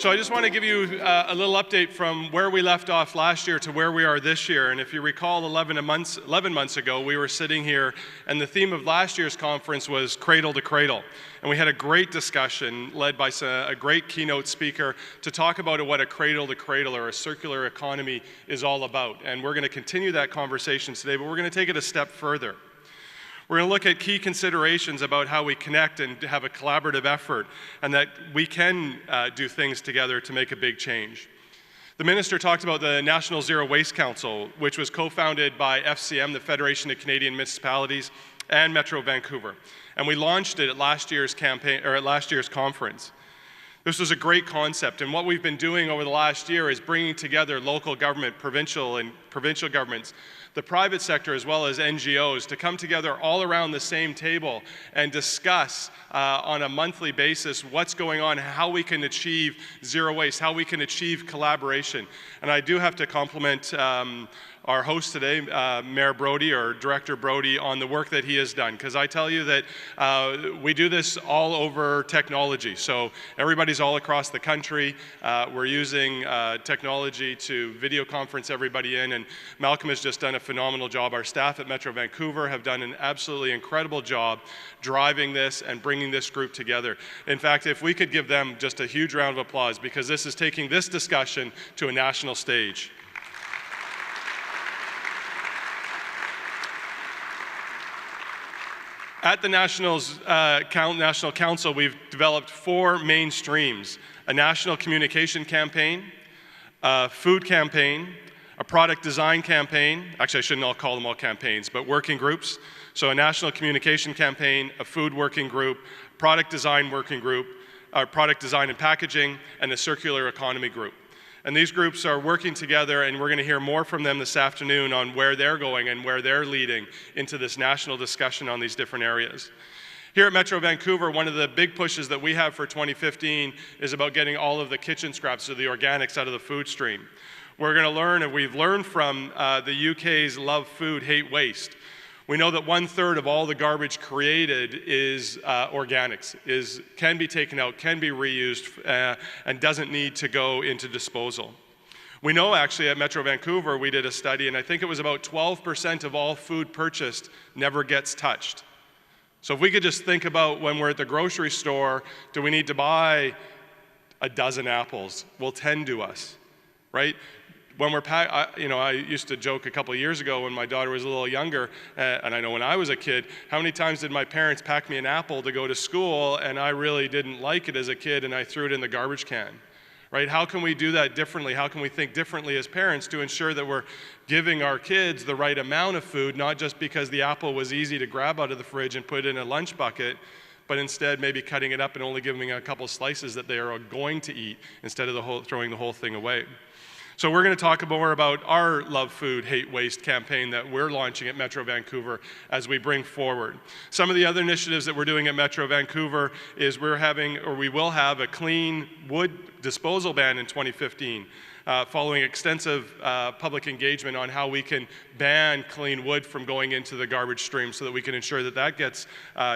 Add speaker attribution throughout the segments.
Speaker 1: So I just want to give you a little update from where we left off last year to where we are this year. And if you recall, 11 months ago, we were sitting here, and the theme of last year's conference was Cradle to Cradle. And we had a great discussion led by a great keynote speaker to talk about what a cradle to cradle or a circular economy is all about. And we're going to continue that conversation today, but we're going to take it a step further. We're going to look at key considerations about how we connect and have a collaborative effort, and that we can do things together to make a big change. The minister talked about the National Zero Waste Council, which was co-founded by FCM, the Federation of Canadian Municipalities, and Metro Vancouver. And we launched it at last year's conference. This was a great concept, and what we've been doing over the last year is bringing together local government, provincial governments, the private sector as well as NGOs to come together all around the same table and discuss on a monthly basis what's going on, how we can achieve zero waste, how we can achieve collaboration. And I do have to compliment our host today, Mayor Brody, or Director Brody, on the work that he has done. Because I tell you that we do this all over technology. So everybody's all across the country. We're using technology to video conference everybody in. And Malcolm has just done a phenomenal job. Our staff at Metro Vancouver have done an absolutely incredible job driving this and bringing this group together. In fact, if we could give them just a huge round of applause, because this is taking this discussion to a national stage. At the National Council, we've developed 4 main streams: a national communication campaign, a food campaign, a product design campaign. Actually, I shouldn't all call them all campaigns, but working groups. So a national communication campaign, a food working group, product design working group, product design and packaging, and a circular economy group. And these groups are working together, and we're going to hear more from them this afternoon on where they're going and where they're leading into this national discussion on these different areas. Here at Metro Vancouver, one of the big pushes that we have for 2015 is about getting all of the kitchen scraps, or the organics, out of the food stream. We're going to learn, and we've learned from the UK's Love Food, Hate Waste. We know that 1/3 of all the garbage created is organics, can be taken out, can be reused, and doesn't need to go into disposal. We know actually at Metro Vancouver, we did a study, and I think it was about 12% of all food purchased never gets touched. So if we could just think about when we're at the grocery store, do we need to buy a dozen apples? Well, 10 do us, right? When we're I used to joke a couple of years ago when my daughter was a little younger, and I know when I was a kid, how many times did my parents pack me an apple to go to school, and I really didn't like it as a kid, and I threw it in the garbage can, right? How can we do that differently? How can we think differently as parents to ensure that we're giving our kids the right amount of food, not just because the apple was easy to grab out of the fridge and put in a lunch bucket, but instead maybe cutting it up and only giving a couple slices that they are going to eat instead of throwing the whole thing away. So we're going to talk more about our Love Food, Hate Waste campaign that we're launching at Metro Vancouver as we bring forward. Some of the other initiatives that we're doing at Metro Vancouver is we will have a clean wood disposal ban in 2015, following extensive public engagement on how we can ban clean wood from going into the garbage stream so that we can ensure that that gets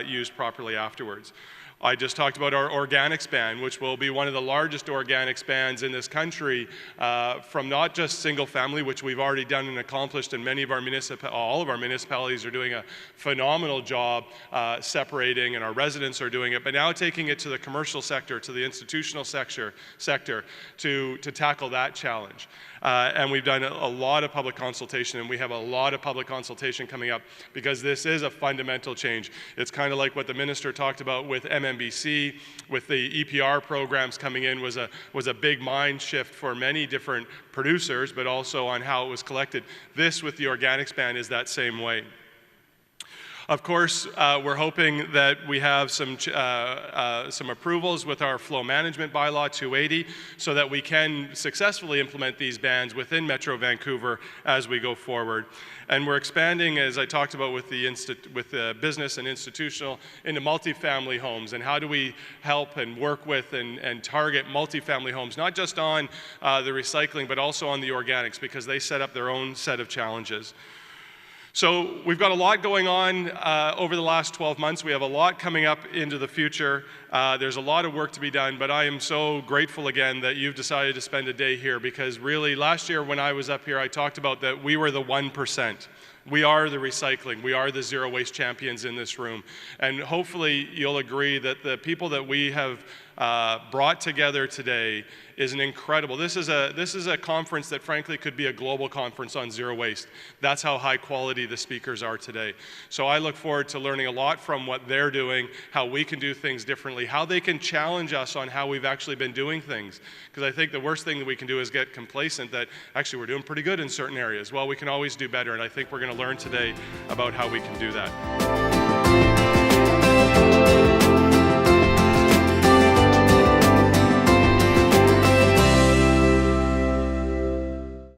Speaker 1: used properly afterwards. I just talked about our organics ban, which will be one of the largest organics bans in this country, from not just single family, which we've already done and accomplished, and all of our municipalities are doing a phenomenal job separating, and our residents are doing it, but now taking it to the commercial sector, to the institutional sector to tackle that challenge. And we've done a lot of public consultation, and we have a lot of public consultation coming up, because this is a fundamental change. It's kind of like what the minister talked about with MMBC, with the EPR programs coming in, was a big mind shift for many different producers, but also on how it was collected. This, with the organics ban, is that same way. Of course, we're hoping that we have some approvals with our flow management bylaw 280 so that we can successfully implement these bans within Metro Vancouver as we go forward. And we're expanding, as I talked about with the business and institutional, into multifamily homes. And how do we help and work with and target multifamily homes, not just on the recycling, but also on the organics, because they set up their own set of challenges. So we've got a lot going on over the last 12 months. We have a lot coming up into the future. There's a lot of work to be done, but I am so grateful again that you've decided to spend a day here, because really last year when I was up here, I talked about that we were the 1%. We are the recycling. We are the zero waste champions in this room. And hopefully you'll agree that the people that we have brought together today is an incredible. This is a conference that frankly could be a global conference on zero waste. That's how high quality the speakers are today. So I look forward to learning a lot from what they're doing, how we can do things differently, how they can challenge us on how we've actually been doing things. Because I think the worst thing that we can do is get complacent that actually we're doing pretty good in certain areas. Well, we can always do better, and I think we're going to learn today about how we can do that.